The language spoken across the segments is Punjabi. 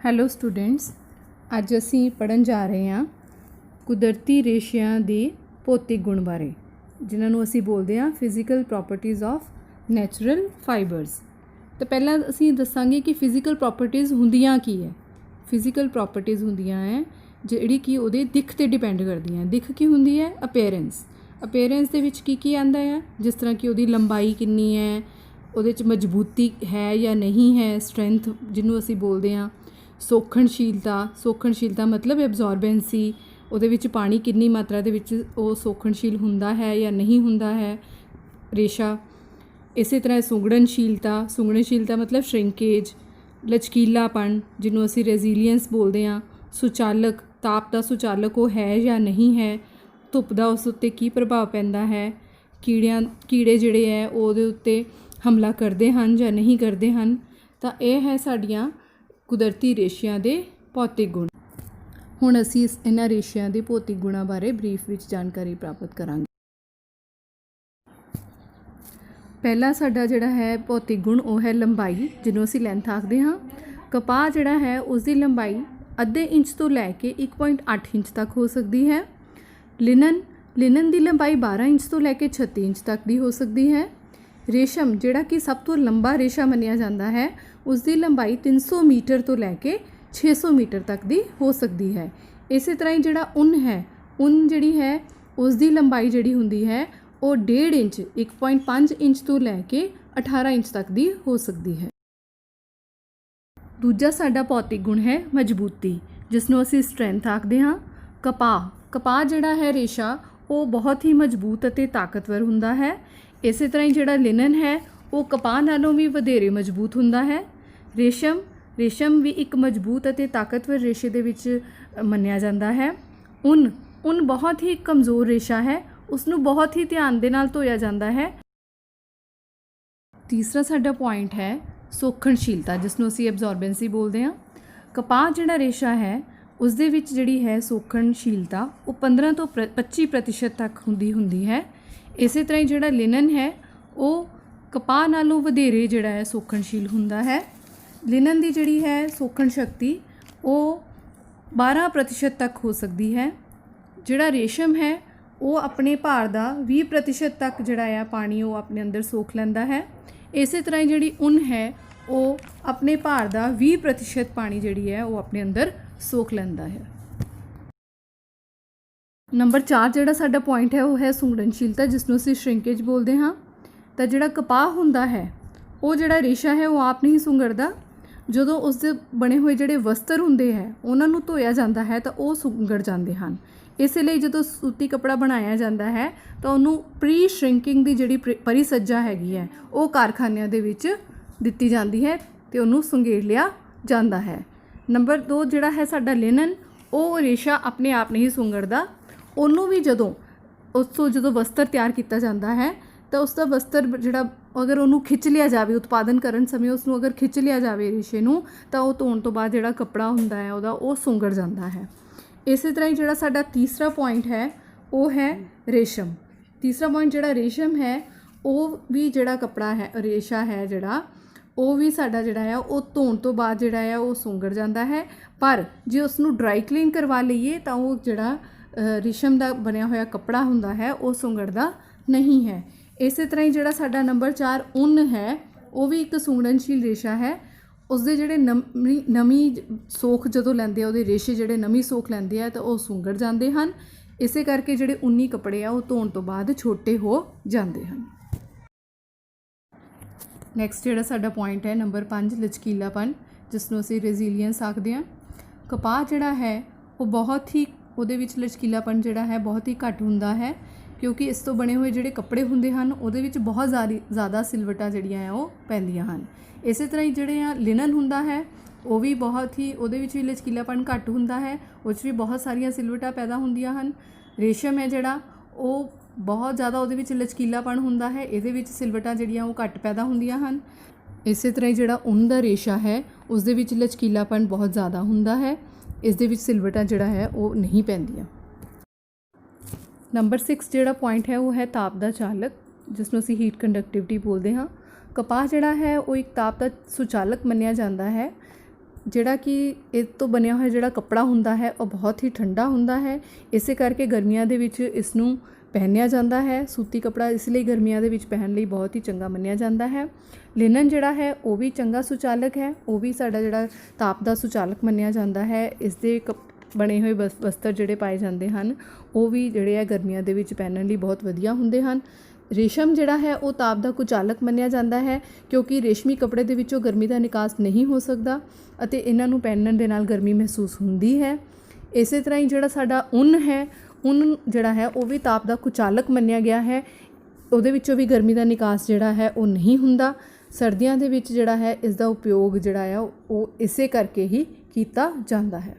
ਹੈਲੋ ਸਟੂਡੈਂਟਸ, ਅੱਜ ਅਸੀਂ ਪੜ੍ਹਨ ਜਾ ਰਹੇ ਹਾਂ ਕੁਦਰਤੀ ਰੇਸ਼ਿਆਂ ਦੇ ਭੌਤਿਕ ਗੁਣ ਬਾਰੇ, ਜਿਨ੍ਹਾਂ ਨੂੰ ਅਸੀਂ ਬੋਲਦੇ ਹਾਂ physical properties of natural fibres. ਤਾਂ ਪਹਿਲਾਂ ਅਸੀਂ ਦੱਸਾਂਗੇ ਕਿ ਫਿਜ਼ੀਕਲ ਪ੍ਰੋਪਰਟੀਜ਼ ਹੁੰਦੀਆਂ ਕੀ ਹੈ। ਫਿਜ਼ੀਕਲ ਪ੍ਰੋਪਰਟੀਜ਼ ਹੁੰਦੀਆਂ ਹੈ ਜਿਹੜੀ ਕਿ ਉਹਦੇ ਦਿੱਖ 'ਤੇ ਡਿਪੈਂਡ ਕਰਦੀਆਂ। ਦਿੱਖ ਕੀ ਹੁੰਦੀ ਹੈ? ਅਪੀਅਰੈਂਸ। ਅਪੀਅਰੈਂਸ ਦੇ ਵਿੱਚ ਕੀ ਆਉਂਦਾ ਹੈ? ਜਿਸ ਤਰ੍ਹਾਂ ਕਿ ਉਹਦੀ ਲੰਬਾਈ ਕਿੰਨੀ ਹੈ, ਉਹਦੇ 'ਚ ਮਜ਼ਬੂਤੀ ਹੈ ਜਾਂ ਨਹੀਂ ਹੈ, ਸਟਰੈਂਥ ਜਿਹਨੂੰ ਅਸੀਂ ਬੋਲਦੇ ਹਾਂ। ਸੋਖਣਸ਼ੀਲਤਾ ਮਤਲਬ ਐਬਜ਼ੋਰਬੈਂਸੀ, ਉਹਦੇ ਵਿੱਚ ਪਾਣੀ ਕਿੰਨੀ ਮਾਤਰਾ ਦੇ ਵਿੱਚ ਉਹ ਸੋਖਣਸ਼ੀਲ ਹੁੰਦਾ ਹੈ ਜਾਂ ਨਹੀਂ ਹੁੰਦਾ ਹੈ ਰੇਸ਼ਾ। ਇਸੇ ਤਰ੍ਹਾਂ ਸੁੰਗੜਨਸ਼ੀਲਤਾ ਮਤਲਬ ਸ਼ਰਿੰਕੇਜ। ਲਚਕੀਲਾਪਣ ਜਿਹਨੂੰ ਅਸੀਂ ਰੈਜ਼ੀਲੀਅੰਸ ਬੋਲਦੇ ਹਾਂ। ਸੁਚਾਲਕ, ਤਾਪ ਦਾ ਸੁਚਾਲਕ ਉਹ ਹੈ ਜਾਂ ਨਹੀਂ ਹੈ। ਧੁੱਪ ਦਾ ਉਸ ਉੱਤੇ ਕੀ ਪ੍ਰਭਾਵ ਪੈਂਦਾ ਹੈ। ਕੀੜੇ ਜਿਹੜੇ ਹੈ ਉਹਦੇ ਉੱਤੇ ਹਮਲਾ ਕਰਦੇ ਹਨ ਜਾਂ ਨਹੀਂ ਕਰਦੇ ਹਨ। ਤਾਂ ਇਹ ਹੈ ਸਾਡੀਆਂ ਕੁਦਰਤੀ ਰੇਸ਼ਿਆਂ ਦੇ ਭੌਤਿਕ ਗੁਣ। ਹੁਣ ਅਸੀਂ ਇਹਨਾਂ ਰੇਸ਼ਿਆਂ ਦੇ ਭੌਤਿਕ ਗੁਣਾਂ ਬਾਰੇ ਬਰੀਫ ਵਿੱਚ ਜਾਣਕਾਰੀ ਪ੍ਰਾਪਤ ਕਰਾਂਗੇ। ਪਹਿਲਾ ਸਾਡਾ ਜਿਹੜਾ ਹੈ ਭੌਤਿਕ ਗੁਣ ਉਹ ਹੈ ਲੰਬਾਈ, ਜਿਹਨੂੰ ਅਸੀਂ ਲੈਂਥ ਆਖਦੇ ਹਾਂ। ਕਪਾਹ ਜਿਹੜਾ ਹੈ ਉਸਦੀ ਲੰਬਾਈ ਅੱਧੇ ਇੰਚ ਤੋਂ ਲੈ ਕੇ 1.8 ਇੰਚ ਤੱਕ ਹੋ ਸਕਦੀ ਹੈ। ਲਿਨਨ ਦੀ ਲੰਬਾਈ 12 ਇੰਚ ਤੋਂ ਲੈ ਕੇ 36 ਇੰਚ ਤੱਕ ਦੀ ਹੋ ਸਕਦੀ ਹੈ। ਰੇਸ਼ਮ ਜਿਹੜਾ ਕਿ ਸਭ ਤੋਂ ਲੰਬਾ ਰੇਸ਼ਾ ਮੰਨਿਆ ਜਾਂਦਾ ਹੈ, ਉਸ ਦੀ ਲੰਬਾਈ 300 ਮੀਟਰ ਤੋਂ ਲੈ ਕੇ 600 ਮੀਟਰ ਤੱਕ ਦੀ ਹੋ ਸਕਦੀ ਹੈ। ਇਸੇ ਤਰ੍ਹਾਂ ਹੀ ਜਿਹੜਾ ਉੱਨ ਜਿਹੜੀ ਹੈ ਉਸ ਦੀ ਲੰਬਾਈ ਜਿਹੜੀ ਹੁੰਦੀ ਹੈ ਉਹ 1.5 ਇੰਚ 1.5 ਇੰਚ ਤੋਂ ਲੈ ਕੇ 18 ਇੰਚ ਤੱਕ ਦੀ ਹੋ ਸਕਦੀ ਹੈ। ਦੂਜਾ ਸਾਡਾ ਭੌਤਿਕ ਗੁਣ ਹੈ ਮਜ਼ਬੂਤੀ, ਜਿਸ ਨੂੰ ਅਸੀਂ ਸਟਰੈਂਥ ਆਖਦੇ ਹਾਂ। ਕਪਾਹ ਜਿਹੜਾ ਹੈ ਰੇਸ਼ਾ ਉਹ ਬਹੁਤ ਹੀ ਮਜ਼ਬੂਤ ਅਤੇ ਤਾਕਤਵਰ ਹੁੰਦਾ ਹੈ। ਇਸੇ ਤਰ੍ਹਾਂ ਹੀ ਜਿਹੜਾ ਲਿਨਨ ਹੈ ਉਹ ਕਪਾਹ ਨਾਲੋਂ ਵੀ ਵਧੇਰੇ ਮਜ਼ਬੂਤ ਹੁੰਦਾ ਹੈ। ਰੇਸ਼ਮ ਵੀ ਇੱਕ ਮਜ਼ਬੂਤ ਅਤੇ ਤਾਕਤਵਰ ਰੇਸ਼ੇ ਦੇ ਵਿੱਚ ਮੰਨਿਆ ਜਾਂਦਾ ਹੈ। ਉੱਨ ਬਹੁਤ ਹੀ ਕਮਜ਼ੋਰ ਰੇਸ਼ਾ ਹੈ, ਉਸ ਨੂੰ ਬਹੁਤ ਹੀ ਧਿਆਨ ਦੇ ਨਾਲ ਧੋਇਆ ਜਾਂਦਾ ਹੈ। ਤੀਸਰਾ ਸਾਡਾ ਪੁਆਇੰਟ ਹੈ ਸੋਖਣਸ਼ੀਲਤਾ, ਜਿਸ ਨੂੰ ਅਸੀਂ ਐਬਜ਼ੋਰਬੈਂਸੀ ਬੋਲਦੇ ਹਾਂ। ਕਪਾਹ ਜਿਹੜਾ ਰੇਸ਼ਾ ਹੈ ਉਸ ਦੇ ਵਿੱਚ ਜਿਹੜੀ ਹੈ ਸੋਖਣਸ਼ੀਲਤਾ ਉਹ 15 ਤੋਂ 25% ਤੱਕ ਹੁੰਦੀ ਹੈ। ਇਸੇ ਤਰ੍ਹਾਂ ਹੀ ਜਿਹੜਾ ਲਿਨਨ ਹੈ ਉਹ ਕਪਾਹ ਨਾਲੋਂ ਵਧੇਰੇ ਜਿਹੜਾ ਹੈ ਸੋਖਣਸ਼ੀਲ ਹੁੰਦਾ ਹੈ। ਲਿਨਨ ਦੀ ਜਿਹੜੀ ਹੈ ਸੋਖਣ ਸ਼ਕਤੀ ਉਹ 12% ਤੱਕ ਹੋ ਸਕਦੀ ਹੈ। ਜਿਹੜਾ ਰੇਸ਼ਮ ਹੈ ਉਹ ਆਪਣੇ ਭਾਰ ਦਾ 20% ਤੱਕ ਜਿਹੜਾ ਆ ਪਾਣੀ ਉਹ ਆਪਣੇ ਅੰਦਰ ਸੋਖ ਲੈਂਦਾ ਹੈ। ਇਸੇ ਤਰ੍ਹਾਂ ਹੀ ਜਿਹੜੀ ਉੱਨ ਹੈ ਉਹ ਆਪਣੇ ਭਾਰ ਦਾ 20% ਪਾਣੀ ਜਿਹੜੀ ਹੈ ਉਹ ਆਪਣੇ ਅੰਦਰ ਸੋਖ ਲੈਂਦਾ ਹੈ। ਨੰਬਰ 4 ਜਿਹੜਾ ਸਾਡਾ ਪੁਆਇੰਟ ਹੈ ਉਹ ਹੈ ਸੁੰਗੜਨਸ਼ੀਲਤਾ, ਜਿਸ ਨੂੰ ਅਸੀਂ ਸ਼ਰਿੰਕੇਜ ਬੋਲਦੇ ਹਾਂ। ਤਾਂ ਜਿਹੜਾ ਕਪਾਹ ਹੁੰਦਾ ਹੈ ਉਹ ਜਿਹੜਾ ਰੇਸ਼ਾ ਹੈ ਉਹ ਆਪ ਨਹੀਂ ਸੁੰਗੜਦਾ। ਜਦੋਂ ਉਸ ਦੇ ਬਣੇ ਹੋਏ ਜਿਹੜੇ ਵਸਤਰ ਹੁੰਦੇ ਹੈ ਉਹਨਾਂ ਨੂੰ ਧੋਇਆ ਜਾਂਦਾ ਹੈ ਤਾਂ ਉਹ ਸੁੰਗੜ ਜਾਂਦੇ ਹਨ। ਇਸੇ ਲਈ ਜਦੋਂ ਸੂਤੀ ਕੱਪੜਾ ਬਣਾਇਆ ਜਾਂਦਾ ਹੈ ਤਾਂ ਉਹਨੂੰ ਪ੍ਰੀ ਸ਼ਰਿੰਕਿੰਗ ਦੀ ਜਿਹੜੀ ਪਰਿਸੱਜਾ ਹੈਗੀ ਹੈ ਉਹ ਕਾਰਖਾਨਿਆਂ ਦੇ ਵਿੱਚ ਦਿੱਤੀ ਜਾਂਦੀ ਹੈ ਅਤੇ ਉਹਨੂੰ ਸੁੰਗੇੜ ਲਿਆ ਜਾਂਦਾ ਹੈ। ਨੰਬਰ 2 ਜਿਹੜਾ ਹੈ ਸਾਡਾ ਲਿਨਨ, ਉਹ ਰੇਸ਼ਾ ਆਪਣੇ ਆਪ ਨਹੀਂ ਸੁੰਗੜਦਾ। ਉਹਨੂੰ ਵੀ ਜਦੋਂ ਵਸਤਰ ਤਿਆਰ ਕੀਤਾ ਜਾਂਦਾ ਹੈ ਤਾਂ ਉਸ ਦਾ ਵਸਤਰ ਜਿਹੜਾ ਅਗਰ ਉਹਨੂੰ ਖਿੱਚ ਲਿਆ ਜਾਵੇ, ਉਤਪਾਦਨ ਕਰਨ ਸਮੇਂ ਉਸ ਨੂੰ ਅਗਰ ਖਿੱਚ ਲਿਆ ਜਾਵੇ ਰੇਸ਼ੇ ਨੂੰ, ਤਾਂ ਉਹ ਧੋਣ ਤੋਂ ਬਾਅਦ ਜਿਹੜਾ ਕੱਪੜਾ ਹੁੰਦਾ ਹੈ ਉਹਦਾ ਉਹ ਸੁੰਗੜ ਜਾਂਦਾ ਹੈ। ਇਸੇ ਤਰ੍ਹਾਂ ਹੀ ਜਿਹੜਾ ਸਾਡਾ ਤੀਸਰਾ ਪੁਆਇੰਟ ਹੈ ਉਹ ਹੈ ਰੇਸ਼ਮ। ਤੀਸਰਾ ਪੁਆਇੰਟ ਜਿਹੜਾ ਰੇਸ਼ਮ ਹੈ ਉਹ ਵੀ ਜਿਹੜਾ ਕੱਪੜਾ ਹੈ, ਰੇਸ਼ਾ ਹੈ ਜਿਹੜਾ, ਉਹ ਵੀ ਸਾਡਾ ਜਿਹੜਾ ਹੈ ਉਹ ਧੋਣ ਤੋਂ ਬਾਅਦ ਜਿਹੜਾ ਹੈ ਉਹ ਸੁੰਗੜ ਜਾਂਦਾ ਹੈ। ਪਰ ਜੇ ਉਸ ਨੂੰ ਡਰਾਈ ਕਲੀਨ ਕਰਵਾ ਲਈਏ ਤਾਂ ਉਹ ਜਿਹੜਾ ਰੇਸ਼ਮ ਦਾ ਬਣਿਆ ਹੋਇਆ ਕੱਪੜਾ ਹੁੰਦਾ ਹੈ ਉਹ ਸੁੰਗੜਦਾ ਨਹੀਂ ਹੈ। ਇਸੇ ਤਰ੍ਹਾਂ ਹੀ ਜਿਹੜਾ ਸਾਡਾ ਨੰਬਰ 4 ਉੱਨ ਹੈ ਉਹ ਵੀ ਇੱਕ ਸੁੰਗੜਨਸ਼ੀਲ ਰੇਸ਼ਾ ਹੈ। ਉਸਦੇ ਜਿਹੜੇ ਨਮੀ ਸੋਖ ਜਦੋਂ ਲੈਂਦੇ ਆ, ਉਹਦੇ ਰੇਸ਼ੇ ਜਿਹੜੇ ਨਮੀ ਸੋਖ ਲੈਂਦੇ ਆ ਤਾਂ ਉਹ ਸੁੰਗੜ ਜਾਂਦੇ ਹਨ। ਇਸੇ ਕਰਕੇ ਜਿਹੜੇ ਉੱਨੀ ਕੱਪੜੇ ਆ ਉਹ ਧੋਣ ਤੋਂ ਬਾਅਦ ਛੋਟੇ ਹੋ ਜਾਂਦੇ ਹਨ। ਨੈਕਸਟ ਜਿਹੜਾ ਸਾਡਾ ਪੁਆਇੰਟ ਹੈ ਨੰਬਰ 5 ਲਚਕੀਲਾਪਨ, ਜਿਸ ਨੂੰ ਅਸੀਂ ਰੈਜ਼ੀਲੀਅੰਸ ਆਖਦੇ ਹਾਂ। ਕਪਾਹ ਜਿਹੜਾ ਹੈ ਉਹ ਬਹੁਤ ਹੀ, ਉਹਦੇ ਵਿੱਚ ਲਚਕੀਲਾਪਨ ਜਿਹੜਾ ਹੈ ਬਹੁਤ ਹੀ ਘੱਟ ਹੁੰਦਾ ਹੈ, ਕਿਉਂਕਿ ਇਸ ਤੋਂ ਬਣੇ ਹੋਏ ਜਿਹੜੇ ਕੱਪੜੇ ਹੁੰਦੇ ਹਨ ਉਹਦੇ ਵਿੱਚ ਬਹੁਤ ਜ਼ਿਆਦਾ ਸਿਲਵਟਾਂ ਜਿਹੜੀਆਂ ਆ ਉਹ ਪੈਂਦੀਆਂ ਹਨ। ਇਸੇ ਤਰ੍ਹਾਂ ਹੀ ਜਿਹੜੇ ਆ ਲਿਨਨ ਹੁੰਦਾ ਹੈ ਉਹ ਵੀ ਬਹੁਤ ਹੀ, ਉਹਦੇ ਵਿੱਚ ਵੀ ਲਚਕੀਲਾਪਨ ਘੱਟ ਹੁੰਦਾ ਹੈ, ਉਹ 'ਚ ਵੀ ਬਹੁਤ ਸਾਰੀਆਂ ਸਿਲਵਟਾਂ ਪੈਦਾ ਹੁੰਦੀਆਂ ਹਨ। ਰੇਸ਼ਮ ਹੈ ਜਿਹੜਾ ਉਹ ਬਹੁਤ ਜ਼ਿਆਦਾ ਉਹਦੇ ਵਿੱਚ ਲਚਕੀਲਾਪਨ ਹੁੰਦਾ ਹੈ, ਇਹਦੇ ਵਿੱਚ ਸਿਲਵਟਾਂ ਜਿਹੜੀਆਂ ਉਹ ਘੱਟ ਪੈਦਾ ਹੁੰਦੀਆਂ ਹਨ। ਇਸੇ ਤਰ੍ਹਾਂ ਹੀ ਜਿਹੜਾ ਉੱਨ ਦਾ ਰੇਸ਼ਾ ਹੈ ਉਸ ਦੇ ਵਿੱਚ ਲਚਕੀਲਾਪਨ ਬਹੁਤ ਜ਼ਿਆਦਾ ਹੁੰਦਾ ਹੈ, ਇਸ ਦੇ ਵਿੱਚ ਸਿਲਵਟਾਂ ਜਿਹੜਾ ਹੈ ਉਹ ਨਹੀਂ ਪੈਂਦੀਆਂ। ਨੰਬਰ 6 ਜਿਹੜਾ ਪੁਆਇੰਟ ਹੈ ਉਹ ਹੈ ਤਾਪ ਦਾ ਚਾਲਕ, ਜਿਸ ਨੂੰ ਅਸੀਂ ਹੀਟ ਕੰਡਕਟਿਵਿਟੀ ਬੋਲਦੇ ਹਾਂ। ਕਪਾਹ ਜਿਹੜਾ ਹੈ ਉਹ ਇੱਕ ਤਾਪ ਦਾ ਸੁਚਾਲਕ ਮੰਨਿਆ ਜਾਂਦਾ ਹੈ। ਜਿਹੜਾ ਕਿ ਇਹ ਤੋਂ ਬਣਿਆ ਹੋਇਆ ਜਿਹੜਾ ਕੱਪੜਾ ਹੁੰਦਾ ਹੈ ਉਹ ਬਹੁਤ ਹੀ ਠੰਡਾ ਹੁੰਦਾ ਹੈ, ਇਸੇ ਕਰਕੇ ਗਰਮੀਆਂ ਦੇ ਵਿੱਚ ਇਸ ਨੂੰ ਪਹਿਨਿਆ ਜਾਂਦਾ ਹੈ। ਸੂਤੀ ਕੱਪੜਾ ਇਸ ਲਈ ਗਰਮੀਆਂ ਦੇ ਵਿੱਚ ਪਹਿਨਣ ਲਈ ਬਹੁਤ ਹੀ ਚੰਗਾ ਮੰਨਿਆ ਜਾਂਦਾ ਹੈ। ਲਿਨਨ ਜਿਹੜਾ ਹੈ ਉਹ ਵੀ ਚੰਗਾ ਸੁਚਾਲਕ ਹੈ, ਉਹ ਵੀ ਸਾਡਾ ਜਿਹੜਾ ਤਾਪ ਦਾ ਸੁਚਾਲਕ ਮੰਨਿਆ ਜਾਂਦਾ ਹੈ। ਇਸ ਦੇ ਬਣੇ ਹੋਏ ਵਸਤਰ ਜਿਹੜੇ ਪਾਏ ਜਾਂਦੇ ਹਨ ਉਹ ਵੀ ਜਿਹੜੇ ਆ ਗਰਮੀਆਂ ਦੇ ਵਿੱਚ ਪਹਿਨਣ ਲਈ ਬਹੁਤ ਵਧੀਆ ਹੁੰਦੇ ਹਨ। ਰੇਸ਼ਮ ਜਿਹੜਾ ਹੈ ਉਹ ਤਾਪ ਦਾ ਕੁਚਾਲਕ ਮੰਨਿਆ ਜਾਂਦਾ ਹੈ, ਕਿਉਂਕਿ ਰੇਸ਼ਮੀ ਕੱਪੜੇ ਦੇ ਵਿੱਚੋਂ ਗਰਮੀ ਦਾ ਨਿਕਾਸ ਨਹੀਂ ਹੋ ਸਕਦਾ ਅਤੇ ਇਹਨਾਂ ਨੂੰ ਪਹਿਨਣ ਦੇ ਨਾਲ ਗਰਮੀ ਮਹਿਸੂਸ ਹੁੰਦੀ ਹੈ। ਇਸੇ ਤਰ੍ਹਾਂ ਹੀ ਜਿਹੜਾ ਸਾਡਾ ਉੱਨ ਹੈ, ਉੱਨ ਜਿਹੜਾ ਹੈ ਉਹ ਵੀ ਤਾਪ ਦਾ ਕੁਚਾਲਕ ਮੰਨਿਆ ਗਿਆ ਹੈ, ਉਹਦੇ ਵਿੱਚੋਂ ਵੀ ਗਰਮੀ ਦਾ ਨਿਕਾਸ ਜਿਹੜਾ ਹੈ ਉਹ ਨਹੀਂ ਹੁੰਦਾ। ਸਰਦੀਆਂ ਦੇ ਵਿੱਚ ਜਿਹੜਾ ਹੈ ਇਸ ਦਾ ਉਪਯੋਗ ਜਿਹੜਾ ਆ ਉਹ ਇਸੇ ਕਰਕੇ ਹੀ ਕੀਤਾ ਜਾਂਦਾ ਹੈ।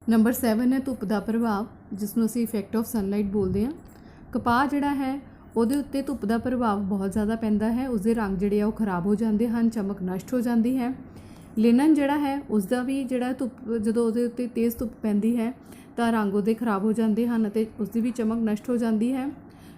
ਨੰਬਰ 7 ਹੈ ਧੁੱਪ ਦਾ ਪ੍ਰਭਾਵ, ਜਿਸ ਨੂੰ ਅਸੀਂ ਇਫੈਕਟ ਆਫ ਸਨਲਾਈਟ ਬੋਲਦੇ ਹਾਂ। ਕਪਾਹ ਜਿਹੜਾ ਹੈ ਉਹਦੇ ਉੱਤੇ ਧੁੱਪ ਦਾ ਪ੍ਰਭਾਵ ਬਹੁਤ ਜ਼ਿਆਦਾ ਪੈਂਦਾ ਹੈ, ਉਸਦੇ ਰੰਗ ਜਿਹੜੇ ਆ ਉਹ ਖਰਾਬ ਹੋ ਜਾਂਦੇ ਹਨ, ਚਮਕ ਨਸ਼ਟ ਹੋ ਜਾਂਦੀ ਹੈ। ਲਿਨਨ ਜਿਹੜਾ ਹੈ ਉਸਦਾ ਵੀ ਜਿਹੜਾ ਧੁੱਪ ਜਦੋਂ ਉਹਦੇ ਉੱਤੇ ਤੇਜ਼ ਧੁੱਪ ਪੈਂਦੀ ਹੈ ਤਾਂ ਰੰਗ ਉਹਦੇ ਖਰਾਬ ਹੋ ਜਾਂਦੇ ਹਨ ਅਤੇ ਉਸਦੀ ਵੀ ਚਮਕ ਨਸ਼ਟ ਹੋ ਜਾਂਦੀ ਹੈ।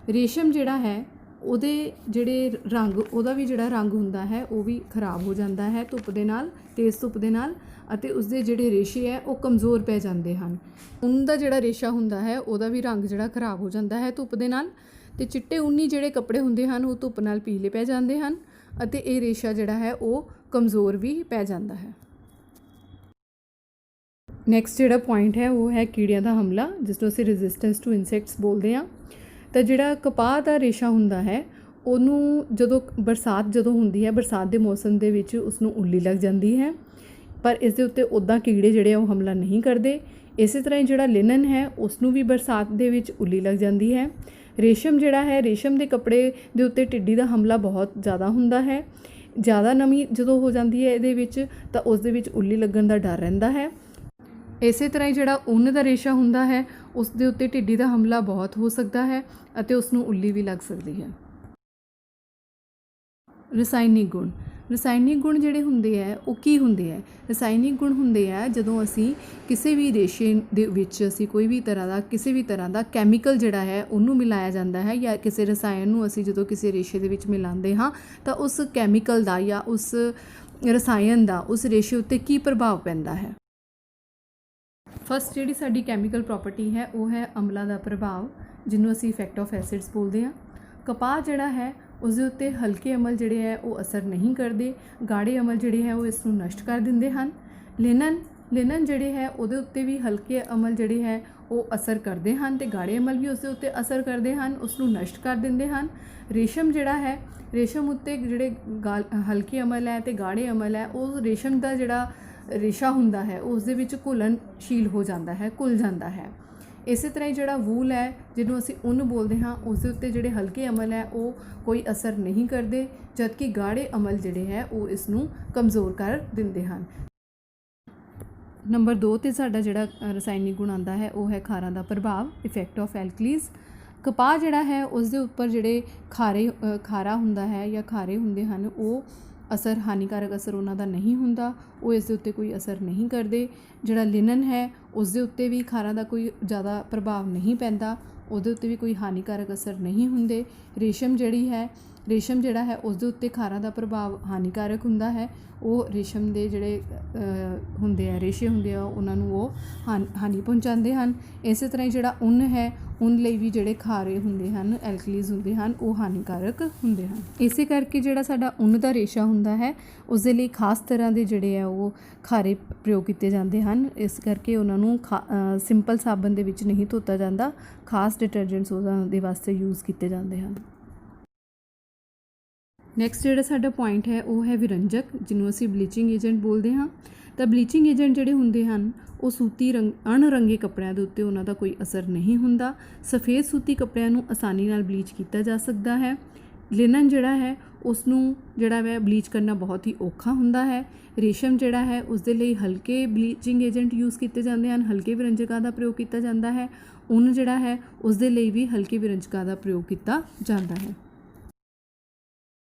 ਰੇਸ਼ਮ ਜਿਹੜਾ ਹੈ ਉਹਦੇ ਜਿਹੜੇ ਰੰਗ, ਉਹਦਾ ਵੀ ਜਿਹੜਾ ਰੰਗ ਹੁੰਦਾ ਹੈ ਉਹ ਵੀ ਖਰਾਬ ਹੋ ਜਾਂਦਾ ਹੈ ਧੁੱਪ ਦੇ ਨਾਲ, ਤੇਜ਼ ਧੁੱਪ ਦੇ ਨਾਲ, ਅਤੇ ਉਸਦੇ ਜਿਹੜੇ ਰੇਸ਼ੇ ਹੈ ਉਹ ਕਮਜ਼ੋਰ ਪੈ ਜਾਂਦੇ ਹਨ। ਉੱਨ ਦਾ ਜਿਹੜਾ ਰੇਸ਼ਾ ਹੁੰਦਾ ਹੈ ਉਹਦਾ ਵੀ ਰੰਗ ਜਿਹੜਾ ਖਰਾਬ ਹੋ ਜਾਂਦਾ ਹੈ ਧੁੱਪ ਦੇ ਨਾਲ, ਅਤੇ ਚਿੱਟੇ ਉੱਨੀ ਜਿਹੜੇ ਕੱਪੜੇ ਹੁੰਦੇ ਹਨ ਉਹ ਧੁੱਪ ਨਾਲ ਪੀਲੇ ਪੈ ਜਾਂਦੇ ਹਨ ਅਤੇ ਇਹ ਰੇਸ਼ਾ ਜਿਹੜਾ ਹੈ ਉਹ ਕਮਜ਼ੋਰ ਵੀ ਪੈ ਜਾਂਦਾ ਹੈ। ਨੈਕਸਟ ਜਿਹੜਾ ਪੁਆਇੰਟ ਹੈ ਉਹ ਹੈ ਕੀੜਿਆਂ ਦਾ ਹਮਲਾ, ਜਿਸ ਨੂੰ ਅਸੀਂ ਰੈਜ਼ਿਸਟੈਂਸ ਟੂ ਇਨਸੈਕਟਸ ਬੋਲਦੇ ਹਾਂ। ਤਾਂ ਜਿਹੜਾ ਕਪਾਹ ਦਾ ਰੇਸ਼ਾ ਹੁੰਦਾ ਹੈ ਉਹਨੂੰ ਜਦੋਂ ਬਰਸਾਤ ਹੁੰਦੀ ਹੈ, ਬਰਸਾਤ ਦੇ ਮੌਸਮ ਦੇ ਵਿੱਚ ਉਸਨੂੰ ਉੱਲੀ ਲੱਗ ਜਾਂਦੀ ਹੈ, ਪਰ ਇਸ ਦੇ ਉੱਤੇ ਉੱਦਾਂ ਕੀੜੇ ਜਿਹੜੇ ਆ ਉਹ ਹਮਲਾ ਨਹੀਂ ਕਰਦੇ। ਇਸੇ ਤਰ੍ਹਾਂ ਹੀ ਜਿਹੜਾ ਲਿਨਨ ਹੈ ਉਸ ਨੂੰ ਵੀ ਬਰਸਾਤ ਦੇ ਵਿੱਚ ਉੱਲੀ ਲੱਗ ਜਾਂਦੀ ਹੈ। ਰੇਸ਼ਮ ਜਿਹੜਾ ਹੈ, ਰੇਸ਼ਮ ਦੇ ਕੱਪੜੇ ਦੇ ਉੱਤੇ ਟਿੱਡੀ ਦਾ ਹਮਲਾ ਬਹੁਤ ਜ਼ਿਆਦਾ ਹੁੰਦਾ ਹੈ। ਜ਼ਿਆਦਾ ਨਮੀ ਜਦੋਂ ਹੋ ਜਾਂਦੀ ਹੈ ਇਹਦੇ ਵਿੱਚ ਤਾਂ ਉਸ ਦੇ ਵਿੱਚ ਉੱਲੀ ਲੱਗਣ ਦਾ ਡਰ ਰਹਿੰਦਾ ਹੈ। ਇਸੇ ਤਰ੍ਹਾਂ ਹੀ ਜਿਹੜਾ ਉੱਨ ਦਾ ਰੇਸ਼ਾ ਹੁੰਦਾ ਹੈ ਉਸ ਦੇ ਉੱਤੇ ਟਿੱਡੀ ਦਾ ਹਮਲਾ ਬਹੁਤ ਹੋ ਸਕਦਾ ਹੈ ਅਤੇ ਉਸ ਨੂੰ ਉੱਲੀ ਵੀ ਲੱਗ ਸਕਦੀ ਹੈ। ਰਸਾਇਣਿਕ ਗੁਣ, ਰਸਾਇਣਿਕ ਗੁਣ ਜਿਹੜੇ ਹੁੰਦੇ ਹੈ ਉਹ ਕੀ ਹੁੰਦੇ ਹੈ? ਰਸਾਇਣਿਕ ਗੁਣ ਹੁੰਦੇ ਆ ਜਦੋਂ ਅਸੀਂ ਕਿਸੇ ਵੀ ਰੇਸ਼ੇ ਦੇ ਵਿੱਚ ਅਸੀਂ ਕੋਈ ਵੀ ਤਰ੍ਹਾਂ ਦਾ ਕਿਸੇ ਵੀ ਤਰ੍ਹਾਂ ਦਾ ਕੈਮੀਕਲ ਜਿਹੜਾ ਹੈ ਉਹਨੂੰ ਮਿਲਾਇਆ ਜਾਂਦਾ ਹੈ, ਜਾਂ ਕਿਸੇ ਰਸਾਇਣ ਨੂੰ ਅਸੀਂ ਜਦੋਂ ਕਿਸੇ ਰੇਸ਼ੇ ਦੇ ਵਿੱਚ ਮਿਲਾਉਂਦੇ ਹਾਂ ਤਾਂ ਉਸ ਕੈਮੀਕਲ ਦਾ ਜਾਂ ਉਸ ਰਸਾਇਣ ਦਾ ਉਸ ਰੇਸ਼ੇ ਉੱਤੇ ਕੀ ਪ੍ਰਭਾਵ ਪੈਂਦਾ ਹੈ। ਫਸਟ ਜਿਹੜੀ ਸਾਡੀ ਕੈਮੀਕਲ ਪ੍ਰੋਪਰਟੀ ਹੈ ਉਹ ਹੈ ਅਮਲਾਂ ਦਾ ਪ੍ਰਭਾਵ, ਜਿਹਨੂੰ ਅਸੀਂ ਇਫੈਕਟ ਆਫ ਐਸਿਡਸ ਬੋਲਦੇ ਹਾਂ। ਕਪਾਹ ਜਿਹੜਾ ਹੈ ਉਸਦੇ ਉੱਤੇ ਹਲਕੇ ਅਮਲ ਜਿਹੜੇ ਹੈ ਉਹ ਅਸਰ ਨਹੀਂ ਕਰਦੇ, ਗਾੜੇ ਅਮਲ ਜਿਹੜੇ ਹੈ ਉਹ ਇਸ ਨੂੰ ਨਸ਼ਟ ਕਰ ਦਿੰਦੇ ਹਨ। ਲਿਨਨ ਜਿਹੜੇ ਹੈ ਉਹਦੇ ਉੱਤੇ ਵੀ ਹਲਕੇ ਅਮਲ ਜਿਹੜੇ ਹੈ ਉਹ ਅਸਰ ਕਰਦੇ ਹਨ ਅਤੇ ਗਾੜੇ ਅਮਲ ਵੀ ਉਸਦੇ ਉੱਤੇ ਅਸਰ ਕਰਦੇ ਹਨ, ਉਸ ਨੂੰ ਨਸ਼ਟ ਕਰ ਦਿੰਦੇ ਹਨ। ਰੇਸ਼ਮ ਜਿਹੜਾ ਹੈ, ਰੇਸ਼ਮ ਉੱਤੇ ਜਿਹੜੇ ਹਲਕੇ ਅਮਲ ਹੈ ਅਤੇ ਗਾੜੇ ਅਮਲ ਹੈ ਉਹ ਰੇਸ਼ਮ ਦਾ ਜਿਹੜਾ ਰੇਸ਼ਾ ਹੁੰਦਾ ਹੈ ਉਸ ਦੇ ਵਿੱਚ ਘੁਲਣਸ਼ੀਲ ਹੋ ਜਾਂਦਾ ਹੈ, ਘੁਲ ਜਾਂਦਾ ਹੈ। ਇਸੇ ਤਰ੍ਹਾਂ ਹੀ ਜਿਹੜਾ ਵੂਲ ਹੈ ਜਿਹਨੂੰ ਅਸੀਂ ਉੱਨ ਬੋਲਦੇ ਹਾਂ ਉਸ ਦੇ ਉੱਤੇ ਜਿਹੜੇ ਹਲਕੇ ਅਮਲ ਹੈ ਉਹ ਕੋਈ ਅਸਰ ਨਹੀਂ ਕਰਦੇ, ਜਦਕਿ ਗਾੜੇ ਅਮਲ ਜਿਹੜੇ ਹੈ ਉਹ ਇਸ ਨੂੰ ਕਮਜ਼ੋਰ ਕਰ ਦਿੰਦੇ ਹਨ। ਨੰਬਰ 2 ਤੇ ਸਾਡਾ ਜਿਹੜਾ ਰਸਾਇਣਿਕ ਗੁਣ ਆਉਂਦਾ ਹੈ ਉਹ ਹੈ ਖਾਰਾਂ ਦਾ ਪ੍ਰਭਾਵ, ਇਫੈਕਟ ਆਫ ਐਲਕਲੀਜ਼। ਕਪਾਹ ਜਿਹੜਾ ਹੈ ਉਸ ਦੇ ਉੱਪਰ ਜਿਹੜੇ ਖਾਰਾ ਹੁੰਦਾ ਹੈ ਜਾਂ ਖਾਰੇ ਹੁੰਦੇ ਹਨ ਉਹ ਅਸਰ, ਹਾਨੀਕਾਰਕ ਅਸਰ ਉਹਨਾਂ ਦਾ ਨਹੀਂ ਹੁੰਦਾ, ਉਹ ਇਸ ਦੇ ਉੱਤੇ ਕੋਈ ਅਸਰ ਨਹੀਂ ਕਰਦੇ। ਜਿਹੜਾ ਲਿਨਨ ਹੈ ਉਸ ਦੇ ਉੱਤੇ ਵੀ ਖਾਰਾਂ ਦਾ ਕੋਈ ਜ਼ਿਆਦਾ ਪ੍ਰਭਾਵ ਨਹੀਂ ਪੈਂਦਾ, ਉਹਦੇ ਉੱਤੇ ਵੀ ਕੋਈ ਹਾਨੀਕਾਰਕ ਅਸਰ ਨਹੀਂ ਹੁੰਦੇ। ਰੇਸ਼ਮ ਜਿਹੜਾ ਹੈ ਉਸ ਦੇ ਉੱਤੇ ਖਾਰਾਂ ਦਾ ਪ੍ਰਭਾਵ ਹਾਨੀਕਾਰਕ ਹੁੰਦਾ ਹੈ, ਉਹ ਰੇਸ਼ਮ ਦੇ ਜਿਹੜੇ ਹੁੰਦੇ ਆ ਰੇਸ਼ੇ ਹੁੰਦੇ ਆ ਉਹਨਾਂ ਨੂੰ ਉਹ ਹਾਨੀ ਪਹੁੰਚਾਉਂਦੇ ਹਨ। ਇਸੇ ਤਰ੍ਹਾਂ ਹੀ ਜਿਹੜਾ ਉੱਨ ਹੈ, ਉੱਨ ਲਈ ਵੀ ਜਿਹੜੇ ਖਾਰੇ ਹੁੰਦੇ ਹਨ, ਐਲਕਲੀਜ਼ ਹੁੰਦੇ ਹਨ, ਉਹ ਹਾਨੀਕਾਰਕ ਹੁੰਦੇ ਹਨ। ਇਸੇ ਕਰਕੇ ਜਿਹੜਾ ਸਾਡਾ ਉੱਨ ਦਾ ਰੇਸ਼ਾ ਹੁੰਦਾ ਹੈ ਉਸ ਦੇ ਲਈ ਖਾਸ ਤਰ੍ਹਾਂ ਦੇ ਜਿਹੜੇ ਆ ਉਹ ਖਾਰੇ ਪ੍ਰਯੋਗ ਕੀਤੇ ਜਾਂਦੇ ਹਨ, ਇਸ ਕਰਕੇ ਉਹਨਾਂ ਨੂੰ ਸਿੰਪਲ ਸਾਬਣ ਦੇ ਵਿੱਚ ਨਹੀਂ ਧੋਤਾ ਜਾਂਦਾ, ਖਾਸ ਡਿਟਰਜੈਂਟਸ ਉਹਨਾਂ ਦੇ ਵਾਸਤੇ ਯੂਜ਼ ਕੀਤੇ ਜਾਂਦੇ ਹਨ। ਨੈਕਸਟ ਜਿਹੜਾ ਸਾਡਾ ਪੁਆਇੰਟ ਹੈ ਉਹ ਹੈ ਵਿਰੰਜਕ, ਜਿਹਨੂੰ ਅਸੀਂ ਬਲੀਚਿੰਗ ਏਜੰਟ ਬੋਲਦੇ ਹਾਂ। ਤਾਂ ਬਲੀਚਿੰਗ ਏਜੰਟ ਜਿਹੜੇ ਹੁੰਦੇ ਹਨ ਉਹ ਸੂਤੀ ਅਣਰੰਗੇ ਕੱਪੜਿਆਂ ਦੇ ਉੱਤੇ ਉਹਨਾਂ ਦਾ ਕੋਈ ਅਸਰ ਨਹੀਂ ਹੁੰਦਾ। ਸਫੇਦ ਸੂਤੀ ਕੱਪੜਿਆਂ ਨੂੰ ਆਸਾਨੀ ਨਾਲ ਬਲੀਚ ਕੀਤਾ ਜਾ ਸਕਦਾ ਹੈ। ਲਿਨਨ ਜਿਹੜਾ ਹੈ ਉਸ ਨੂੰ ਜਿਹੜਾ ਹੈ ਬਲੀਚ ਕਰਨਾ ਬਹੁਤ ਹੀ ਔਖਾ ਹੁੰਦਾ ਹੈ। ਰੇਸ਼ਮ ਜਿਹੜਾ ਹੈ ਉਸ ਦੇ ਲਈ ਹਲਕੇ ਬਲੀਚਿੰਗ ਏਜੰਟ ਯੂਜ਼ ਕੀਤੇ ਜਾਂਦੇ ਹਨ, ਹਲਕੇ ਵਿਰੰਜਕਾਂ ਦਾ ਪ੍ਰਯੋਗ ਕੀਤਾ ਜਾਂਦਾ ਹੈ। ਉੱਨ ਜਿਹੜਾ ਹੈ ਉਸ ਦੇ ਲਈ ਵੀ ਹਲਕੇ ਵਿਰੰਜਕਾਂ ਦਾ ਪ੍ਰਯੋਗ ਕੀਤਾ ਜਾਂਦਾ ਹੈ।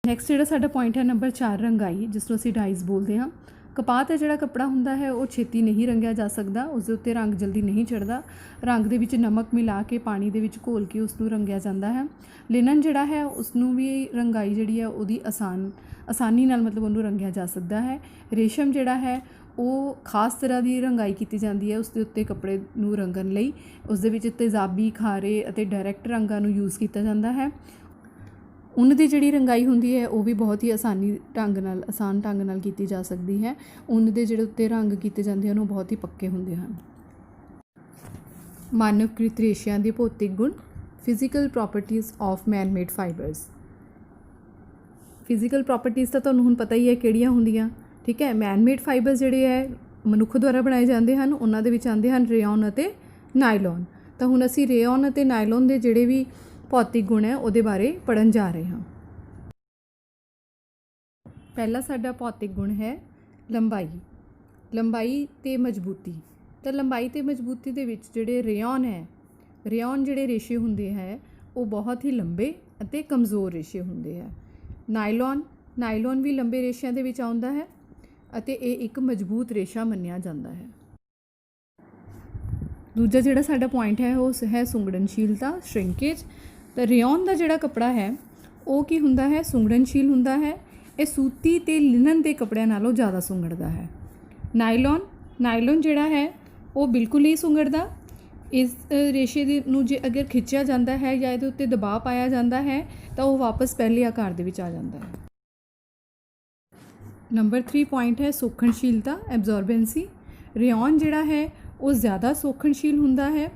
ਨੈਕਸਟ ਜਿਹੜਾ ਸਾਡਾ ਪੁਆਇੰਟ ਹੈ ਨੰਬਰ 4 ਰੰਗਾਈ, ਜਿਸ ਨੂੰ ਅਸੀਂ ਡਾਈਜ਼ ਬੋਲਦੇ ਹਾਂ। ਕਪਾਹ ਦਾ ਜਿਹੜਾ ਕੱਪੜਾ ਹੁੰਦਾ ਹੈ ਉਹ ਛੇਤੀ ਨਹੀਂ ਰੰਗਿਆ ਜਾ ਸਕਦਾ, ਉਸ ਦੇ ਉੱਤੇ ਰੰਗ ਜਲਦੀ ਨਹੀਂ ਚੜ੍ਹਦਾ। ਰੰਗ ਦੇ ਵਿੱਚ ਨਮਕ ਮਿਲਾ ਕੇ ਪਾਣੀ ਦੇ ਵਿੱਚ ਘੋਲ ਕੇ ਉਸ ਨੂੰ ਰੰਗਿਆ ਜਾਂਦਾ ਹੈ। ਲਿਨਨ ਜਿਹੜਾ ਹੈ ਉਸ ਨੂੰ ਵੀ ਰੰਗਾਈ ਜਿਹੜੀ ਹੈ ਉਹਦੀ ਆਸਾਨੀ ਨਾਲ ਮਤਲਬ ਉਹਨੂੰ ਰੰਗਿਆ ਜਾ ਸਕਦਾ ਹੈ। ਰੇਸ਼ਮ ਜਿਹੜਾ ਹੈ ਉਹ ਖਾਸ ਤਰ੍ਹਾਂ ਦੀ ਰੰਗਾਈ ਕੀਤੀ ਜਾਂਦੀ ਹੈ ਉਸ ਦੇ ਉੱਤੇ ਕੱਪੜੇ ਨੂੰ ਰੰਗਣ ਲਈ। ਉਸ ਦੇ ਵਿੱਚ ਤੇਜ਼ਾਬੀ, ਖਾਰੇ ਅਤੇ ਡਾਇਰੈਕਟ ਰੰਗਾਂ ਨੂੰ ਯੂਜ਼ ਕੀਤਾ ਜਾਂਦਾ ਹੈ। ਉੱਨ ਦੀ ਜਿਹੜੀ ਰੰਗਾਈ ਹੁੰਦੀ ਹੈ ਉਹ ਵੀ ਬਹੁਤ ਹੀ ਆਸਾਨ ਢੰਗ ਨਾਲ ਕੀਤੀ ਜਾ ਸਕਦੀ ਹੈ। ਉੱਨ ਦੇ ਜਿਹੜੇ ਉੱਤੇ ਰੰਗ ਕੀਤੇ ਜਾਂਦੇ ਹਨ ਉਹ ਬਹੁਤ ਹੀ ਪੱਕੇ ਹੁੰਦੇ ਹਨ। ਮਾਨਵਕ੍ਰਿਤ ਰੇਸ਼ਿਆਂ ਦੇ ਭੌਤਿਕ ਗੁਣ, physical properties of man made fibres. Physical properties ਤਾਂ ਤੁਹਾਨੂੰ ਹੁਣ ਪਤਾ ਹੀ ਹੈ ਕਿਹੜੀਆਂ ਹੁੰਦੀਆਂ, ਠੀਕ ਹੈ। ਮੈਨ ਮੇਡ ਫਾਈਬਰਸ ਜਿਹੜੇ ਹੈ ਮਨੁੱਖ ਦੁਆਰਾ ਬਣਾਏ ਜਾਂਦੇ ਹਨ, ਉਹਨਾਂ ਦੇ ਵਿੱਚ ਆਉਂਦੇ ਹਨ ਰੇਯੋਨ ਅਤੇ ਨਾਈਲੋਨ। ਤਾਂ ਹੁਣ ਅਸੀਂ ਰੇਯੋਨ ਅਤੇ ਨਾਈਲੋਨ ਦੇ ਜਿਹੜੇ ਵੀ ਭੌਤਿਕ ਗੁਣ ਹੈ ਉਹਦੇ ਬਾਰੇ ਪੜ੍ਹਨ ਜਾ ਰਹੇ ਹਾਂ। ਪਹਿਲਾ ਸਾਡਾ ਭੌਤਿਕ ਗੁਣ ਹੈ ਲੰਬਾਈ ਅਤੇ ਮਜ਼ਬੂਤੀ। ਤਾਂ ਲੰਬਾਈ ਅਤੇ ਮਜ਼ਬੂਤੀ ਦੇ ਵਿੱਚ ਜਿਹੜੇ ਰੇਯੋਨ ਜਿਹੜੇ ਰੇਸ਼ੇ ਹੁੰਦੇ ਹੈ ਉਹ ਬਹੁਤ ਹੀ ਲੰਬੇ ਅਤੇ ਕਮਜ਼ੋਰ ਰੇਸ਼ੇ ਹੁੰਦੇ ਹੈ। ਨਾਈਲੋਨ ਵੀ ਲੰਬੇ ਰੇਸ਼ਿਆਂ ਦੇ ਵਿੱਚ ਆਉਂਦਾ ਹੈ ਅਤੇ ਇਹ ਇੱਕ ਮਜ਼ਬੂਤ ਰੇਸ਼ਾ ਮੰਨਿਆ ਜਾਂਦਾ ਹੈ। ਦੂਜਾ ਜਿਹੜਾ ਸਾਡਾ ਪੁਆਇੰਟ ਹੈ ਉਹ ਹੈ ਸੁੰਗੜਨਸ਼ੀਲਤਾ, ਸ਼੍ਰਿੰਕੇਜ। ਤਾਂ ਰੇਯੋਨ ਦਾ ਜਿਹੜਾ ਕੱਪੜਾ ਹੈ ਉਹ ਕੀ ਹੁੰਦਾ ਹੈ, ਸੁੰਗੜਨਸ਼ੀਲ ਹੁੰਦਾ ਹੈ। ਇਹ ਸੂਤੀ ਅਤੇ ਲਿਨਨ ਦੇ ਕੱਪੜਿਆਂ ਨਾਲੋਂ ਜ਼ਿਆਦਾ ਸੁੰਗੜਦਾ ਹੈ। ਨਾਈਲੋਨ ਜਿਹੜਾ ਹੈ ਉਹ ਬਿਲਕੁਲ ਨਹੀਂ ਸੁੰਗੜਦਾ। ਇਸ ਰੇਸ਼ੇ ਨੂੰ ਜੇ ਅਗਰ ਖਿੱਚਿਆ ਜਾਂਦਾ ਹੈ ਜਾਂ ਇਹਦੇ ਉੱਤੇ ਦਬਾਅ ਪਾਇਆ ਜਾਂਦਾ ਹੈ ਤਾਂ ਉਹ ਵਾਪਸ ਪਹਿਲੇ ਆਕਾਰ ਦੇ ਵਿੱਚ ਆ ਜਾਂਦਾ ਹੈ। ਨੰਬਰ 3 ਪੁਆਇੰਟ ਹੈ ਸੋਖਣਸ਼ੀਲਤਾ, ਐਬਜ਼ੋਰਬੈਂਸੀ। ਰੇਯੋਨ ਜਿਹੜਾ ਹੈ ਉਹ ਜ਼ਿਆਦਾ ਸੋਖਣਸ਼ੀਲ ਹੁੰਦਾ ਹੈ।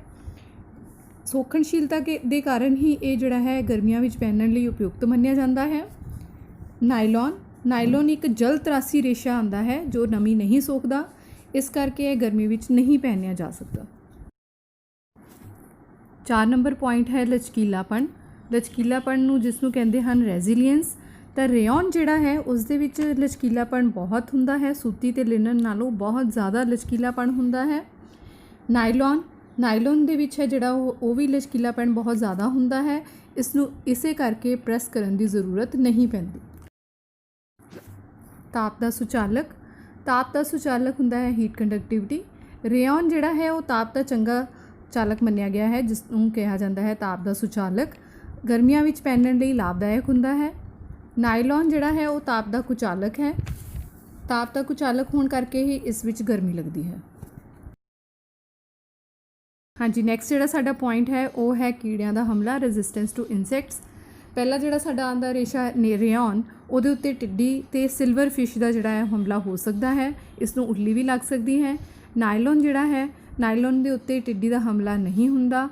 ਸੋਖਣਸ਼ੀਲਤਾ ਦੇ ਕਾਰਨ ਹੀ ਇਹ ਜਿਹੜਾ ਹੈ ਗਰਮੀਆਂ ਵਿੱਚ ਪਹਿਨਣ ਲਈ ਉਪਯੁਕਤ ਮੰਨਿਆ ਜਾਂਦਾ ਹੈ। ਨਾਈਲੋਨ ਇੱਕ ਜਲ ਤਰਾਸੀ ਰੇਸ਼ਾ ਆਉਂਦਾ ਹੈ ਜੋ ਨਮੀ ਨਹੀਂ ਸੋਖਦਾ, ਇਸ ਕਰਕੇ ਇਹ ਗਰਮੀ ਵਿੱਚ ਨਹੀਂ ਪਹਿਨਿਆ ਜਾ ਸਕਦਾ। 4 ਨੰਬਰ ਪੁਆਇੰਟ ਹੈ ਲਚਕੀਲਾਪਣ ਨੂੰ ਜਿਸ ਨੂੰ ਕਹਿੰਦੇ ਹਨ ਰੈਜ਼ੀਲੀਐਂਸ। ਤਾਂ ਰੇਯੋਨ ਜਿਹੜਾ ਹੈ ਉਸ ਦੇ ਵਿੱਚ ਲਚਕੀਲਾਪਣ ਬਹੁਤ ਹੁੰਦਾ ਹੈ, ਸੂਤੀ ਅਤੇ ਲਿਨਨ ਨਾਲੋਂ ਬਹੁਤ ਜ਼ਿਆਦਾ ਲਚਕੀਲਾਪਣ ਹੁੰਦਾ ਹੈ। ਨਾਈਲੋਨ ਦੇ ਵਿੱਚ ਹੈ ਜਿਹੜਾ ਉਹ ਵੀ ਲਚਕੀਲਾਪਣ ਬਹੁਤ ਜ਼ਿਆਦਾ ਹੁੰਦਾ ਹੈ। ਇਸ ਨੂੰ ਇਸੇ ਕਰਕੇ ਪ੍ਰੈਸ ਕਰਨ ਦੀ ਜ਼ਰੂਰਤ ਨਹੀਂ ਪੈਂਦੀ। ਤਾਪ ਦਾ ਸੁਚਾਲਕ ਹੁੰਦਾ ਹੈ ਹੀਟ ਕੰਡਕਟਿਵਿਟੀ। ਰੇਯੋਨ ਜਿਹੜਾ ਹੈ ਉਹ ਤਾਪ ਦਾ ਚੰਗਾ ਚਾਲਕ ਮੰਨਿਆ ਗਿਆ ਹੈ, ਜਿਸ ਨੂੰ ਕਿਹਾ ਜਾਂਦਾ ਹੈ ਤਾਪ ਦਾ ਸੁਚਾਲਕ। ਗਰਮੀਆਂ ਵਿੱਚ ਪਹਿਨਣ ਲਈ ਲਾਭਦਾਇਕ ਹੁੰਦਾ ਹੈ। ਨਾਈਲੋਨ ਜਿਹੜਾ ਹੈ ਉਹ ਤਾਪ ਦਾ ਕੁਚਾਲਕ ਹੈ। ਤਾਪ ਦਾ ਕੁਚਾਲਕ ਹੋਣ ਕਰਕੇ ਹੀ ਇਸ ਵਿੱਚ ਗਰਮੀ ਲੱਗਦੀ ਹੈ। ਹਾਂਜੀ, ਨੈਕਸਟ ਜਿਹੜਾ ਸਾਡਾ ਪੁਆਇੰਟ ਹੈ ਉਹ ਹੈ ਕੀੜਿਆਂ ਦਾ ਹਮਲਾ, ਰੈਜ਼ਿਸਟੈਂਸ ਟੂ ਇਨਸੈਕਟਸ। ਪਹਿਲਾ ਜਿਹੜਾ ਸਾਡਾ ਆਉਂਦਾ ਰੇਸ਼ਾ ਰੇਯੋਨ, ਉਹਦੇ ਉੱਤੇ ਟਿੱਡੀ ਅਤੇ ਸਿਲਵਰ ਫਿਸ਼ ਦਾ ਜਿਹੜਾ ਹੈ ਹਮਲਾ ਹੋ ਸਕਦਾ ਹੈ, ਇਸ ਨੂੰ ਉੱਲੀ ਵੀ ਲੱਗ ਸਕਦੀ ਹੈ। ਨਾਈਲੋਨ ਦੇ ਉੱਤੇ ਟਿੱਡੀ ਦਾ ਹਮਲਾ ਨਹੀਂ ਹੁੰਦਾ।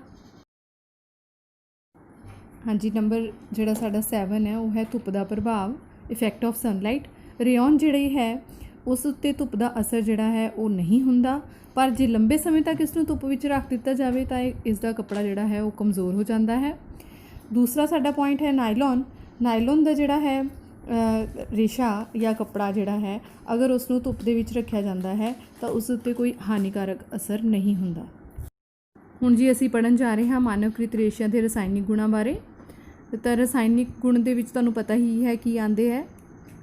ਹਾਂਜੀ, ਨੰਬਰ ਜਿਹੜਾ ਸਾਡਾ 7 ਹੈ ਉਹ ਹੈ ਧੁੱਪ ਦਾ ਪ੍ਰਭਾਵ, ਇਫੈਕਟ ਆਫ ਸਨਲਾਈਟ। ਰੇਯੋਨ ਜਿਹੜੀ ਹੈ ਉਸ ਉੱਤੇ ਧੁੱਪ ਦਾ ਅਸਰ ਜਿਹੜਾ ਹੈ ਉਹ ਨਹੀਂ ਹੁੰਦਾ, ਪਰ ਜੇ ਲੰਬੇ ਸਮੇਂ ਤੱਕ ਇਸ ਨੂੰ ਧੁੱਪ ਵਿੱਚ ਰੱਖ ਦਿੱਤਾ ਜਾਵੇ ਤਾਂ ਇਸ ਦਾ ਕੱਪੜਾ ਜਿਹੜਾ ਹੈ ਉਹ ਕਮਜ਼ੋਰ ਹੋ ਜਾਂਦਾ ਹੈ। ਦੂਸਰਾ ਸਾਡਾ ਪੁਆਇੰਟ ਹੈ ਨਾਈਲੋਨ ਦਾ ਜਿਹੜਾ ਹੈ ਰੇਸ਼ਾ ਜਾਂ ਕੱਪੜਾ ਜਿਹੜਾ ਹੈ ਅਗਰ ਉਸ ਨੂੰ ਧੁੱਪ ਦੇ ਵਿੱਚ ਰੱਖਿਆ ਜਾਂਦਾ ਹੈ ਤਾਂ ਉਸ ਉੱਤੇ ਕੋਈ ਹਾਨੀਕਾਰਕ ਅਸਰ ਨਹੀਂ ਹੁੰਦਾ। ਹੁਣ ਜੀ ਅਸੀਂ ਪੜ੍ਹਨ ਜਾ ਰਹੇ ਹਾਂ ਮਾਨਵਕ੍ਰਿਤ ਰੇਸ਼ਿਆਂ ਦੇ ਰਸਾਇਣਿਕ ਗੁਣਾਂ ਬਾਰੇ। ਤਾਂ ਰਸਾਇਣਿਕ ਗੁਣ ਦੇ ਵਿੱਚ ਤੁਹਾਨੂੰ ਪਤਾ ਹੀ ਹੈ ਕੀ ਆਉਂਦੇ ਹੈ,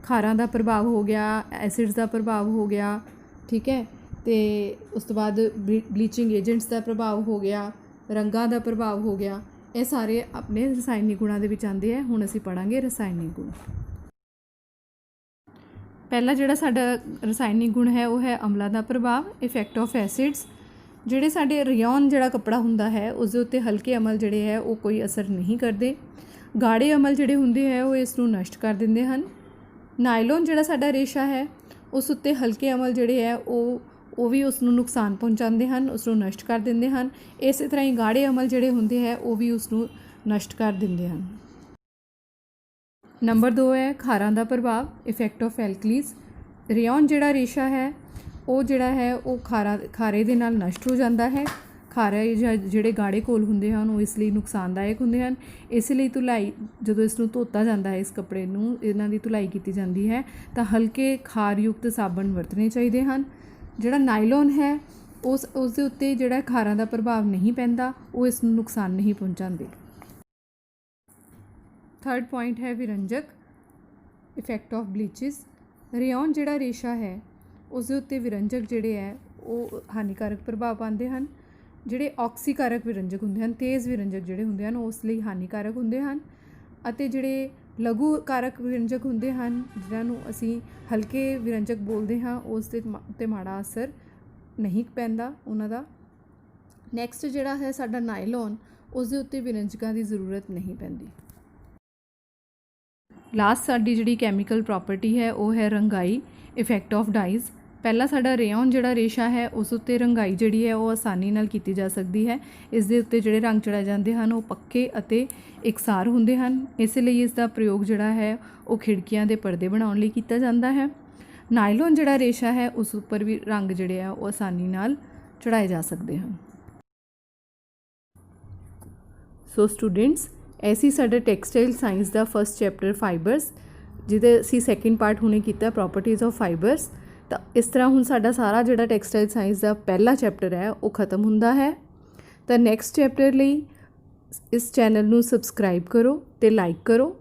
ਖਾਰਾਂ ਦਾ ਪ੍ਰਭਾਵ ਹੋ ਗਿਆ, ਐਸਿਡਸ ਦਾ ਪ੍ਰਭਾਵ ਹੋ ਗਿਆ, ਠੀਕ ਹੈ। ਅਤੇ ਉਸ ਤੋਂ ਬਾਅਦ ਬਲੀਚਿੰਗ ਏਜੰਟਸ ਦਾ ਪ੍ਰਭਾਵ ਹੋ ਗਿਆ, ਰੰਗਾਂ ਦਾ ਪ੍ਰਭਾਵ ਹੋ ਗਿਆ, ਇਹ ਸਾਰੇ ਆਪਣੇ ਰਸਾਇਣਿਕ ਗੁਣਾਂ ਦੇ ਵਿੱਚ ਆਉਂਦੇ ਹੈ। ਹੁਣ ਅਸੀਂ ਪੜ੍ਹਾਂਗੇ ਰਸਾਇਣਿਕ ਗੁਣ। ਪਹਿਲਾ ਜਿਹੜਾ ਸਾਡਾ ਰਸਾਇਣਿਕ ਗੁਣ ਹੈ ਉਹ ਹੈ ਅਮਲਾਂ ਦਾ ਪ੍ਰਭਾਵ, ਇਫੈਕਟ ਆਫ ਐਸਿਡਸ। ਜਿਹੜੇ ਸਾਡੇ ਰੇਯੋਨ ਜਿਹੜਾ ਕੱਪੜਾ ਹੁੰਦਾ ਹੈ ਉਸ ਦੇ ਉੱਤੇ ਹਲਕੇ ਅਮਲ ਜਿਹੜੇ ਹੈ ਉਹ ਕੋਈ ਅਸਰ ਨਹੀਂ ਕਰਦੇ। ਗਾੜੇ ਅਮਲ ਜਿਹੜੇ ਹੁੰਦੇ ਹੈ ਉਹ ਇਸ ਨੂੰ ਨਸ਼ਟ ਕਰ ਦਿੰਦੇ ਹਨ। ਨਾਈਲੋਨ ਜਿਹੜਾ ਸਾਡਾ ਰੇਸ਼ਾ ਹੈ ਉਸ ਉੱਤੇ ਹਲਕੇ ਅਮਲ ਜਿਹੜੇ ਹੈ ਉਹ ਵੀ ਉਸ ਨੂੰ ਨੁਕਸਾਨ ਪਹੁੰਚਾਉਂਦੇ ਹਨ, ਉਸ ਨੂੰ ਨਸ਼ਟ ਕਰ ਦਿੰਦੇ ਹਨ। ਇਸੇ ਤਰ੍ਹਾਂ ਹੀ ਗਾੜੇ ਅਮਲ ਜਿਹੜੇ ਹੁੰਦੇ ਹੈ ਉਹ ਵੀ ਉਸ ਨੂੰ ਨਸ਼ਟ ਕਰ ਦਿੰਦੇ ਹਨ। ਨੰਬਰ 2 ਹੈ ਖਾਰਾਂ ਦਾ ਪ੍ਰਭਾਵ, ਇਫੈਕਟ ਆਫ ਐਲਕਲੀਜ਼। ਰੇਯੋਨ ਜਿਹੜਾ ਰੇਸ਼ਾ ਹੈ ਉਹ ਜਿਹੜਾ ਹੈ ਉਹ ਖਾਰੇ ਦੇ ਨਾਲ ਨਸ਼ਟ ਹੋ ਜਾਂਦਾ ਹੈ। ਖਾਰੇ ਜਾਂ ਜਿਹੜੇ ਗਾੜੇ ਘੋਲ ਹੁੰਦੇ ਹਨ ਉਹ ਇਸ ਲਈ ਨੁਕਸਾਨਦਾਇਕ ਹੁੰਦੇ ਹਨ। ਇਸ ਲਈ ਧੁਲਾਈ ਜਦੋਂ ਇਸ ਨੂੰ ਧੋਤਾ ਜਾਂਦਾ ਹੈ, ਇਸ ਕੱਪੜੇ ਨੂੰ ਇਹਨਾਂ ਦੀ ਧੁਲਾਈ ਕੀਤੀ ਜਾਂਦੀ ਹੈ ਤਾਂ ਹਲਕੇ ਖਾਰਯੁਕਤ ਸਾਬਣ ਵਰਤਣੇ ਚਾਹੀਦੇ ਹਨ। ਜਿਹੜਾ ਨਾਈਲੋਨ ਹੈ ਉਸ ਦੇ ਉੱਤੇ ਜਿਹੜਾ ਖਾਰਾਂ ਦਾ ਪ੍ਰਭਾਵ ਨਹੀਂ ਪੈਂਦਾ, ਉਹ ਇਸ ਨੂੰ ਨੁਕਸਾਨ ਨਹੀਂ ਪਹੁੰਚਾਉਂਦੇ। 3rd ਪੁਆਇੰਟ ਹੈ ਵਿਰੰਜਕ, ਇਫੈਕਟ ਆਫ ਬਲੀਚਿਸ। ਰੇਯੋਨ ਜਿਹੜਾ ਰੇਸ਼ਾ ਹੈ ਉਸ ਦੇ ਉੱਤੇ ਵਿਰੰਜਕ ਜਿਹੜੇ ਹੈ ਉਹ ਹਾਨੀਕਾਰਕ ਪ੍ਰਭਾਵ ਪਾਉਂਦੇ ਹਨ। ਜਿਹੜੇ ਆਕਸੀਕਾਰਕ ਵਿਰੰਜਕ ਹੁੰਦੇ ਹਨ, ਤੇਜ਼ ਵਿਰੰਜਕ ਜਿਹੜੇ ਹੁੰਦੇ ਹਨ, ਉਸ ਲਈ ਹਾਨੀਕਾਰਕ ਹੁੰਦੇ ਹਨ। ਅਤੇ ਜਿਹੜੇ ਲਘੂ ਕਾਰਕ ਵਿਰੰਜਕ ਹੁੰਦੇ ਹਨ, ਜਿਨ੍ਹਾਂ ਨੂੰ ਅਸੀਂ ਹਲਕੇ ਵਿਰੰਜਕ ਬੋਲਦੇ ਹਾਂ, ਉਸ ਦੇ ਉੱਤੇ ਮਾੜਾ ਅਸਰ ਨਹੀਂ ਪੈਂਦਾ ਉਹਨਾਂ ਦਾ। ਨੈਕਸਟ ਜਿਹੜਾ ਹੈ ਸਾਡਾ ਨਾਈਲੋਨ, ਉਸ ਦੇ ਉੱਤੇ ਵਿਰੰਜਕਾਂ ਦੀ ਜ਼ਰੂਰਤ ਨਹੀਂ ਪੈਂਦੀ। ਲਾਸਟ ਸਾਡੀ ਜਿਹੜੀ ਕੈਮੀਕਲ ਪ੍ਰੋਪਰਟੀ ਹੈ ਉਹ ਹੈ ਰੰਗਾਈ, ਇਫੈਕਟ ਆਫ ਡਾਈਜ਼। ਪਹਿਲਾ ਸਾਡਾ ਰੇਯੋਨ ਜਿਹੜਾ ਰੇਸ਼ਾ ਹੈ ਉਸ ਉੱਤੇ ਰੰਗਾਈ ਜਿਹੜੀ ਹੈ ਉਹ ਆਸਾਨੀ ਨਾਲ ਕੀਤੀ ਜਾ ਸਕਦੀ ਹੈ। ਇਸ ਦੇ ਉੱਤੇ ਜਿਹੜੇ ਰੰਗ ਚੜ੍ਹਾਏ ਜਾਂਦੇ ਹਨ ਉਹ ਪੱਕੇ ਅਤੇ ਇਕਸਾਰ ਹੁੰਦੇ ਹਨ, ਇਸ ਲਈ ਇਸ ਦਾ ਪ੍ਰਯੋਗ ਜਿਹੜਾ ਹੈ ਉਹ ਖਿੜਕੀਆਂ ਦੇ ਪਰਦੇ ਬਣਾਉਣ ਲਈ ਕੀਤਾ ਜਾਂਦਾ ਹੈ। ਨਾਈਲੋਨ ਜਿਹੜਾ ਰੇਸ਼ਾ ਹੈ ਉਸ ਉੱਪਰ ਵੀ ਰੰਗ ਜਿਹੜੇ ਆ ਉਹ ਆਸਾਨੀ ਨਾਲ ਚੜ੍ਹਾਏ ਜਾ ਸਕਦੇ ਹਨ। ਸੋ ਸਟੂਡੈਂਟਸ, ਐਸੀ ਸਾਡਾ ਟੈਕਸਟਾਈਲ ਸਾਇੰਸ ਦਾ ਫਸਟ ਚੈਪਟਰ ਫਾਈਬਰਸ, ਜਿਹਦੇ ਅਸੀਂ ਸੈਕਿੰਡ ਪਾਰਟ ਹੁਣੇ ਕੀਤਾ ਪ੍ਰੋਪਰਟੀਜ਼ ਆਫ ਫਾਈਬਰਸ। ਤਾਂ ਇਸ ਤਰ੍ਹਾਂ ਹੁਣ ਸਾਡਾ ਸਾਰਾ ਜਿਹੜਾ ਟੈਕਸਟਾਈਲ ਸਾਇੰਸ ਦਾ ਪਹਿਲਾ ਚੈਪਟਰ ਹੈ ਉਹ ਖ਼ਤਮ ਹੁੰਦਾ ਹੈ। ਤਾਂ ਨੈਕਸਟ ਚੈਪਟਰ ਲਈ ਇਸ ਚੈਨਲ ਨੂੰ ਸਬਸਕ੍ਰਾਈਬ ਕਰੋ ਅਤੇ ਲਾਈਕ ਕਰੋ।